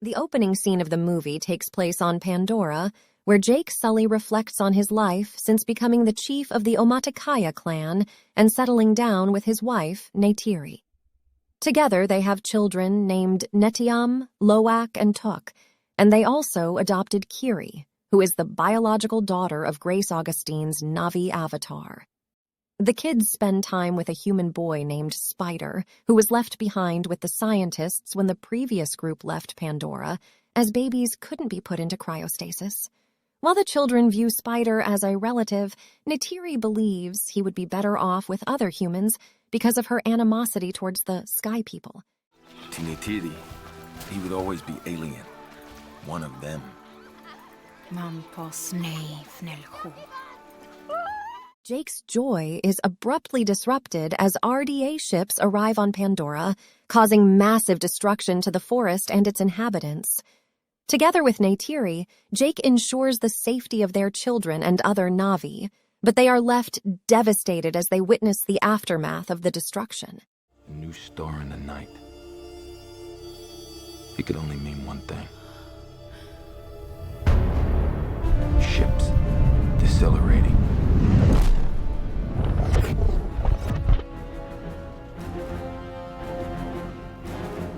The opening scene of the movie takes place on Pandora, where Jake Sully reflects on his life since becoming the chief of the Omatikaya clan and settling down with his wife, Neytiri. Together, they have children named Neteyam, Loak, and Tuk, and they also adopted Kiri, who is the biological daughter of Grace Augustine's Na'vi avatar. The kids spend time with a human boy named Spider, who was left behind with the scientists when the previous group left Pandora, as babies couldn't be put into cryostasis. While the children view Spider as a relative, Neytiri believes he would be better off with other humans because of her animosity towards the Sky People. To Neytiri, he would always be alien. One of them. Jake's joy is abruptly disrupted as RDA ships arrive on Pandora, causing massive destruction to the forest and its inhabitants. Together with Neytiri, Jake ensures the safety of their children and other Na'vi, but they are left devastated as they witness the aftermath of the destruction. A new star in the night. It could only mean one thing. Ships decelerating.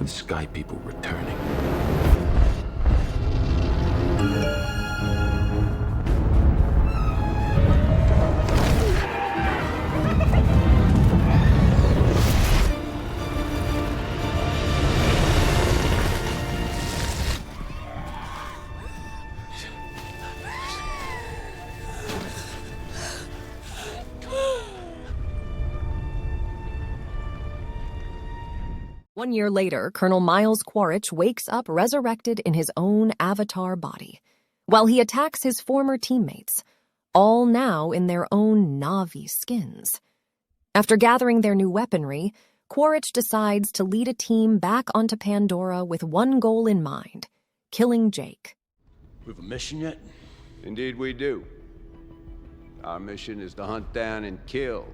The Sky People returning. One year later, Colonel Miles Quaritch wakes up resurrected in his own avatar body, while he attacks his former teammates, all now in their own Na'vi skins. After gathering their new weaponry, Quaritch decides to lead a team back onto Pandora with one goal in mind: killing Jake. We have a mission yet? Indeed we do. Our mission is to hunt down and kill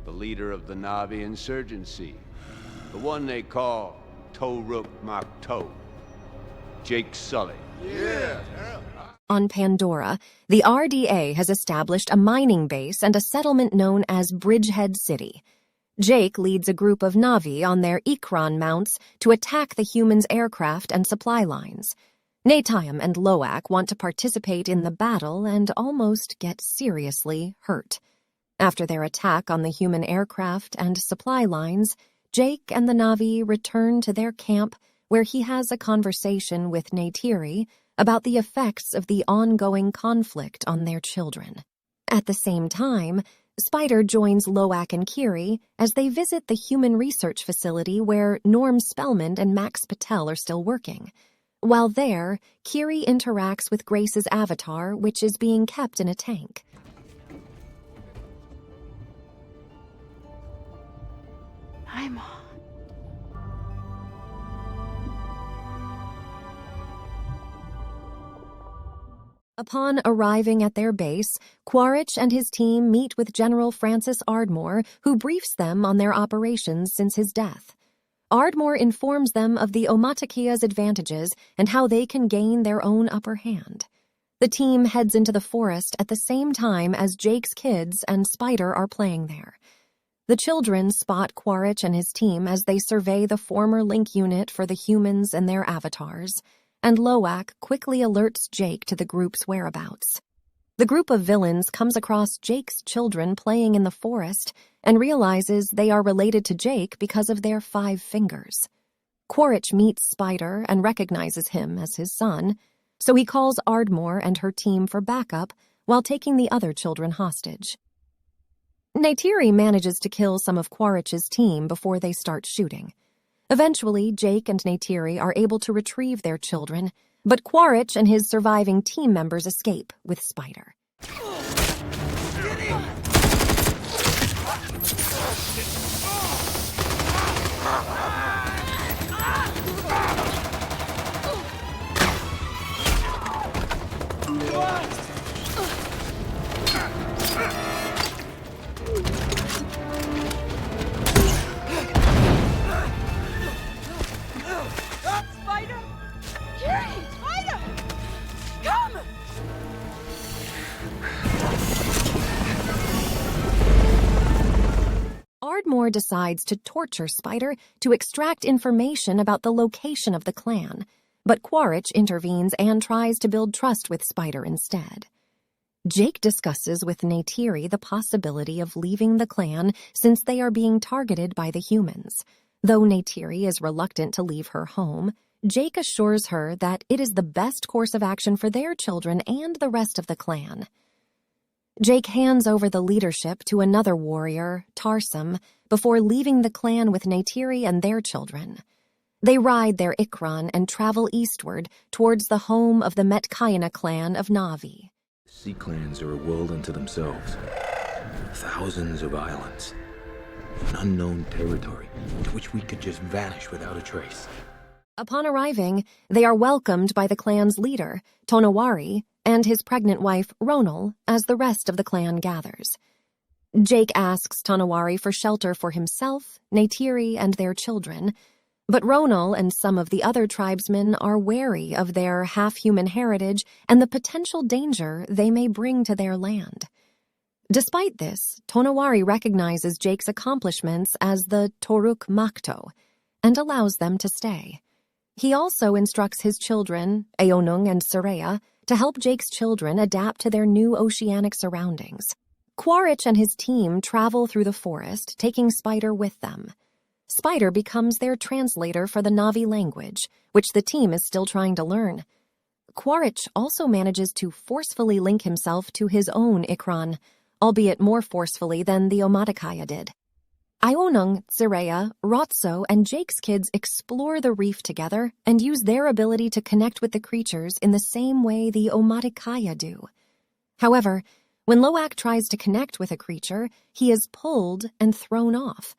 the leader of the Na'vi insurgency. The one they call Toruk Makto, Jake Sully. Yeah. On Pandora, the RDA has established a mining base and a settlement known as Bridgehead City. Jake leads a group of Na'vi on their Ikran mounts to attack the humans' aircraft and supply lines. Neteyam and Loak want to participate in the battle and almost get seriously hurt. After their attack on the human aircraft and supply lines, Jake and the Na'vi return to their camp, where he has a conversation with Neytiri about the effects of the ongoing conflict on their children. At the same time, Spider joins Loak and Kiri as they visit the human research facility where Norm Spellman and Max Patel are still working. While there, Kiri interacts with Grace's avatar, which is being kept in a tank. Upon arriving at their base, Quaritch and his team meet with General Francis Ardmore, who briefs them on their operations since his death. Ardmore informs them of the Omatikia's advantages and how they can gain their own upper hand. The team heads into the forest at the same time as Jake's kids and Spider are playing there. The children spot Quaritch and his team as they survey the former link unit for the humans and their avatars, and Loak quickly alerts Jake to the group's whereabouts. The group of villains comes across Jake's children playing in the forest and realizes they are related to Jake because of their 5 fingers. Quaritch meets Spider and recognizes him as his son, so he calls Ardmore and her team for backup while taking the other children hostage. Neytiri manages to kill some of Quaritch's team before they start shooting. Eventually, Jake and Neytiri are able to retrieve their children, but Quaritch and his surviving team members escape with Spider. Spider? Ardmore decides to torture Spider to extract information about the location of the clan, but Quaritch intervenes and tries to build trust with Spider instead. Jake discusses with Neytiri the possibility of leaving the clan since they are being targeted by the humans. Though Neytiri is reluctant to leave her home, Jake assures her that it is the best course of action for their children and the rest of the clan. Jake hands over the leadership to another warrior, Tarsum, before leaving the clan with Neytiri and their children. They ride their Ikran and travel eastward towards the home of the Metkayina clan of Na'vi. Sea clans are a world unto themselves. Thousands of islands. An unknown territory to which we could just vanish without a trace. Upon arriving, they are welcomed by the clan's leader, Tonawari, and his pregnant wife, Ronal, as the rest of the clan gathers. Jake asks Tonawari for shelter for himself, Neytiri, and their children, but Ronal and some of the other tribesmen are wary of their half-human heritage and the potential danger they may bring to their land. Despite this, Tonawari recognizes Jake's accomplishments as the Toruk Makto and allows them to stay. He also instructs his children, Eonung and Tsireya, to help Jake's children adapt to their new oceanic surroundings. Quaritch and his team travel through the forest, taking Spider with them. Spider becomes their translator for the Na'vi language, which the team is still trying to learn. Quaritch also manages to forcefully link himself to his own Ikran, albeit more forcefully than the Omatikaya did. Eonung, Tsireya, Rotso, and Jake's kids explore the reef together and use their ability to connect with the creatures in the same way the Omatikaya do. However, when Loak tries to connect with a creature, he is pulled and thrown off.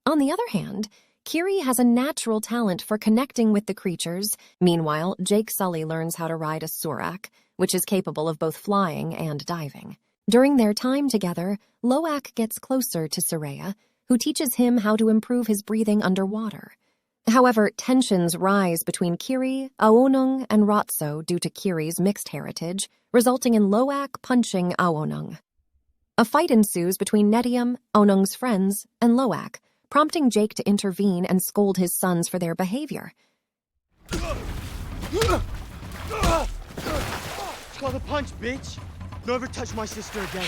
On the other hand, Kiri has a natural talent for connecting with the creatures. Meanwhile, Jake Sully learns how to ride a surak, which is capable of both flying and diving. During their time together, Loak gets closer to Tsireya, who teaches him how to improve his breathing underwater. However, tensions rise between Kiri, Eonung, and Rotso due to Kiri's mixed heritage, resulting in Loak punching Eonung. A fight ensues between Neteyam, Eonung's friends, and Loak, prompting Jake to intervene and scold his sons for their behavior. It's called a punch, bitch! Don't ever touch my sister again.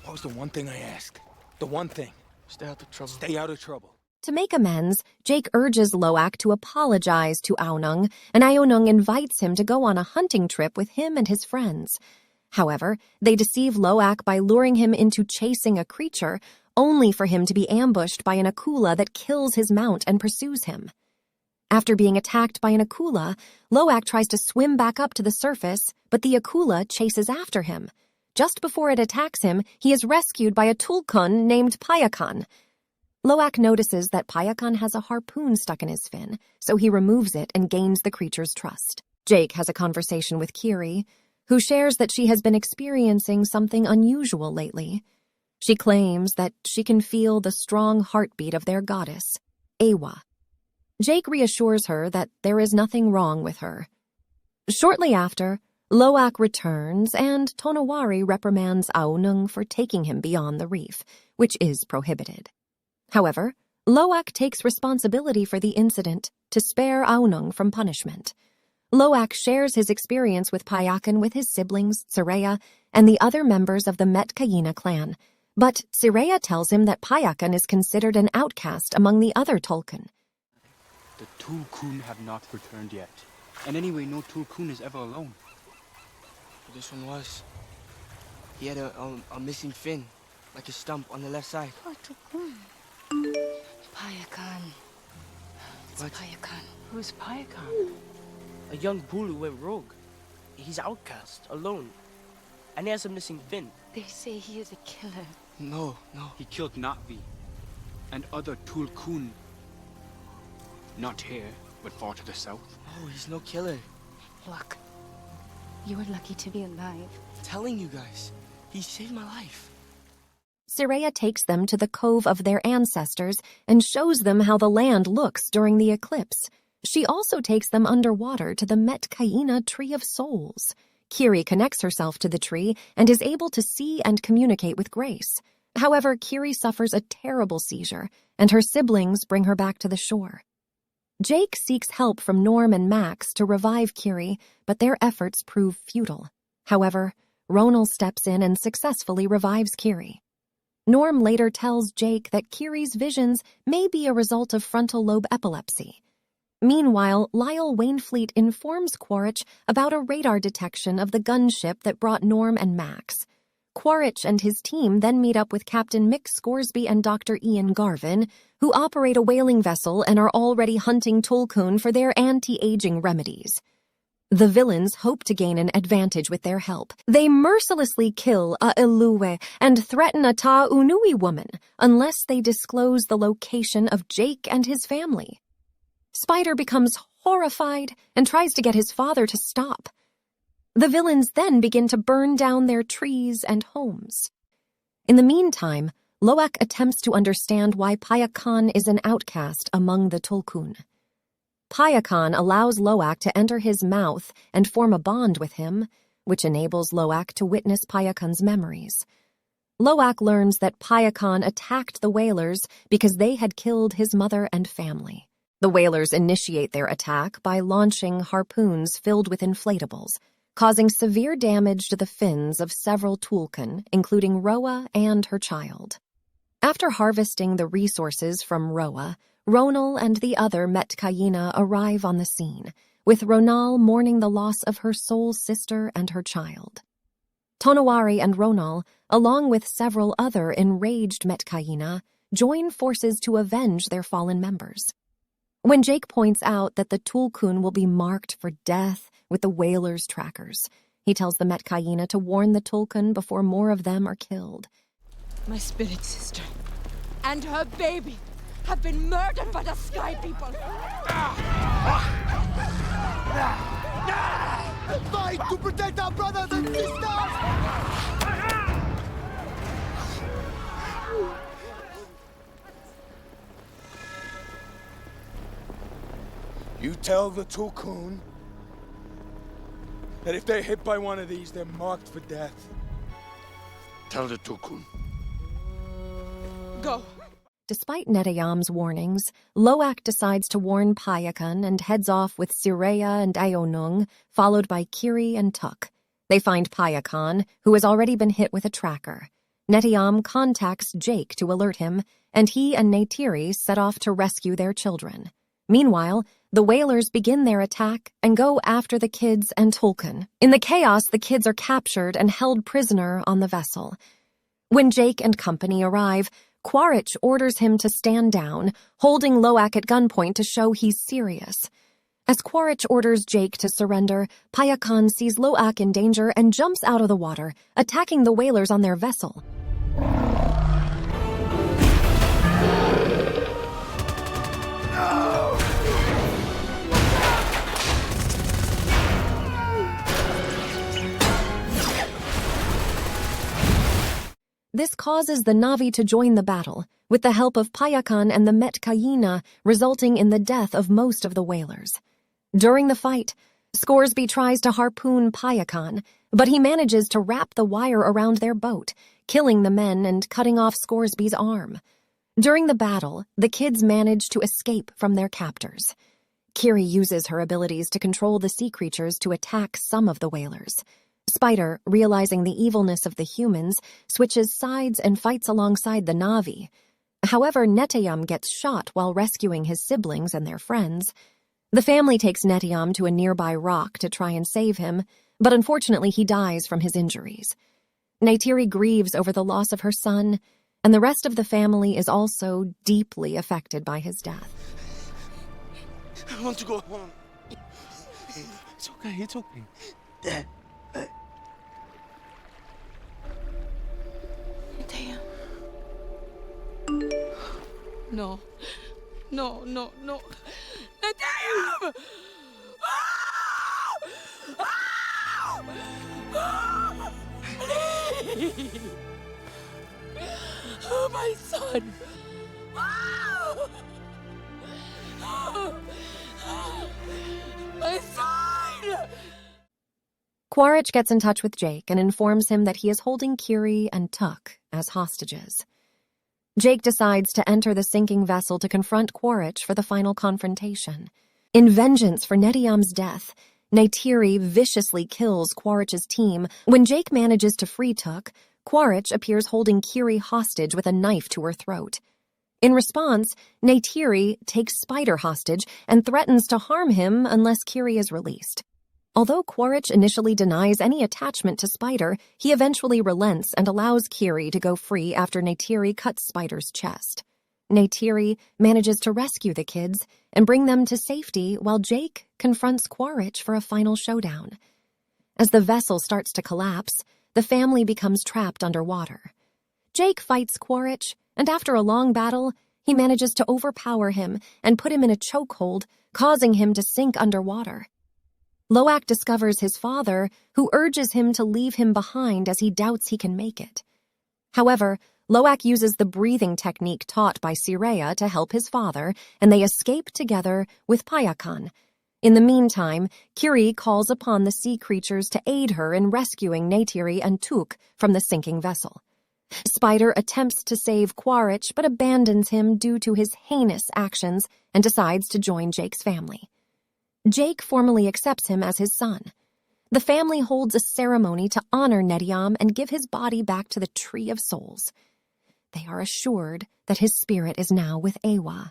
What was the one thing I asked? The one thing. Stay out of trouble. Stay out of trouble. To make amends, Jake urges Loak to apologize to Eonung, and Eonung invites him to go on a hunting trip with him and his friends. However, they deceive Loak by luring him into chasing a creature, only for him to be ambushed by an akula that kills his mount and pursues him. After being attacked by an akula, Loak tries to swim back up to the surface, but the akula chases after him. Just before it attacks him, he is rescued by a Tulkun named Payakan. Loak notices that Payakan has a harpoon stuck in his fin, so he removes it and gains the creature's trust. Jake has a conversation with Kiri, who shares that she has been experiencing something unusual lately. She claims that she can feel the strong heartbeat of their goddess, Ewa. Jake reassures her that there is nothing wrong with her. Shortly after, Loak returns and Tonawari reprimands Eonung for taking him beyond the reef, which is prohibited. However, Loak takes responsibility for the incident to spare Eonung from punishment. Loak shares his experience with Payakan with his siblings, Tsireya, and the other members of the Metkayina clan, but Tsireya tells him that Payakan is considered an outcast among the other Tulkun. The Tulkun have not returned yet. And anyway, no Tulkun is ever alone. This one was. He had a missing fin, like a stump on the left side. Oh, Tulkun. Payakan. It's What? Payakan. Who's Payakan? A young bull who went rogue. He's outcast, alone. And he has a missing fin. They say he is a killer. No. He killed Na'vi and other Tulkun. Not here, but far to the south. No, he's no killer. Look, You were lucky to be alive. Telling you guys, he saved my life. Tsireya takes them to the cove of their ancestors and shows them how the land looks during the eclipse. She also takes them underwater to the Metkayina Tree of Souls. Kiri connects herself to the tree and is able to see and communicate with Grace. However, Kiri suffers a terrible seizure, and her siblings bring her back to the shore. Jake seeks help from Norm and Max to revive Kiri, but their efforts prove futile. However, Ronal steps in and successfully revives Kiri. Norm later tells Jake that Kiri's visions may be a result of frontal lobe epilepsy. Meanwhile, Lyle Wainfleet informs Quaritch about a radar detection of the gunship that brought Norm and Max. Quaritch and his team then meet up with Captain Mick Scoresby and Dr. Ian Garvin, who operate a whaling vessel and are already hunting Tulkun for their anti-aging remedies. The villains hope to gain an advantage with their help. They mercilessly kill a Iluwe and threaten a Ta-Unui woman unless they disclose the location of Jake and his family. Spider becomes horrified and tries to get his father to stop. The villains then begin to burn down their trees and homes. In the meantime, Loak attempts to understand why Payakan is an outcast among the Tulkun. Payakan allows Loak to enter his mouth and form a bond with him, which enables Loak to witness Payakan's memories. Loak learns that Payakan attacked the whalers because they had killed his mother and family. The whalers initiate their attack by launching harpoons filled with inflatables, causing severe damage to the fins of several Tulkun, including Roa and her child. After harvesting the resources from Roa, Ronal and the other Metkayina arrive on the scene, with Ronal mourning the loss of her soul sister and her child. Tonowari and Ronal, along with several other enraged Metkayina, join forces to avenge their fallen members. When Jake points out that the Tulkun will be marked for death with the whalers' trackers, he tells the Metkayina to warn the Tulkun before more of them are killed. My spirit sister and her baby have been murdered by the Sky People. Fight to protect our brothers and sisters! You tell the Tulkun that if they're hit by one of these, they're marked for death. Tell the Tulkun. Go. Despite Neteyam's warnings, Loak decides to warn Payakan and heads off with Tsireya and Aonung, followed by Kiri and Tuk. They find Payakan, who has already been hit with a tracker. Neteyam contacts Jake to alert him, and he and Neytiri set off to rescue their children. Meanwhile, the whalers begin their attack and go after the kids and Tulkun. In the chaos, the kids are captured and held prisoner on the vessel. When Jake and company arrive, Quaritch orders him to stand down, holding Loak at gunpoint to show he's serious. As Quaritch orders Jake to surrender, Payakan sees Loak in danger and jumps out of the water, attacking the whalers on their vessel. This causes the Na'vi to join the battle, with the help of Payakan and the Metkayina, resulting in the death of most of the whalers. During the fight, Scoresby tries to harpoon Payakan, but he manages to wrap the wire around their boat, killing the men and cutting off Scoresby's arm. During the battle, the kids manage to escape from their captors. Kiri uses her abilities to control the sea creatures to attack some of the whalers. Spider, realizing the evilness of the humans, switches sides and fights alongside the Na'vi. However, Neteyam gets shot while rescuing his siblings and their friends. The family takes Neteyam to a nearby rock to try and save him, but unfortunately he dies from his injuries. Neytiri grieves over the loss of her son, and the rest of the family is also deeply affected by his death. I want to go home. It's okay, it's okay. Dad. Neteyam. No. No, no, no. Neteyam! Ah! Ah! me! Oh, my son! Oh! My son! Quaritch gets in touch with Jake and informs him that he is holding Kiri and Tuk as hostages. Jake decides to enter the sinking vessel to confront Quaritch for the final confrontation. In vengeance for Neteyam's death, Neytiri viciously kills Quaritch's team. When Jake manages to free Tuk, Quaritch appears holding Kiri hostage with a knife to her throat. In response, Neytiri takes Spider hostage and threatens to harm him unless Kiri is released. Although Quaritch initially denies any attachment to Spider, he eventually relents and allows Kiri to go free after Neytiri cuts Spider's chest. Neytiri manages to rescue the kids and bring them to safety while Jake confronts Quaritch for a final showdown. As the vessel starts to collapse, the family becomes trapped underwater. Jake fights Quaritch, and after a long battle, he manages to overpower him and put him in a chokehold, causing him to sink underwater. Loak discovers his father, who urges him to leave him behind as he doubts he can make it. However, Loak uses the breathing technique taught by Tsireya to help his father, and they escape together with Payakan. In the meantime, Kiri calls upon the sea creatures to aid her in rescuing Neytiri and Tuk from the sinking vessel. Spider attempts to save Quaritch but abandons him due to his heinous actions and decides to join Jake's family. Jake formally accepts him as his son. The family holds a ceremony to honor Neteyam and give his body back to the Tree of Souls. They are assured that his spirit is now with Eywa.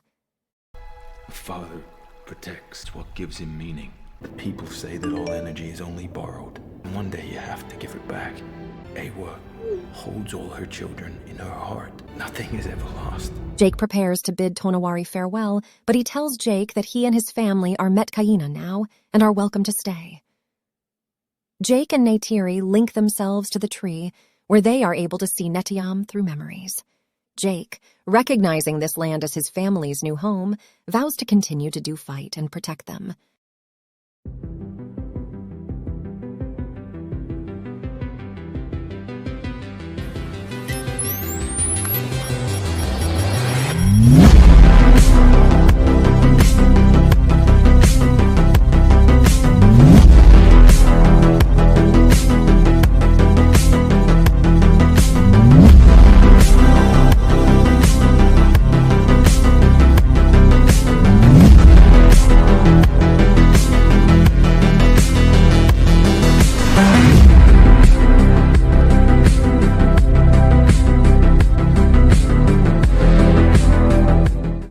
The Father protects what gives him meaning. People say that all energy is only borrowed, and one day you have to give it back. Eywa holds all her children in her heart. Nothing is ever lost. Jake prepares to bid Tonawari farewell, but he tells Jake that he and his family are Metkayina now and are welcome to stay. Jake and Neytiri link themselves to the tree, where they are able to see Neteyam through memories. Jake, recognizing this land as his family's new home, vows to continue to do fight and protect them.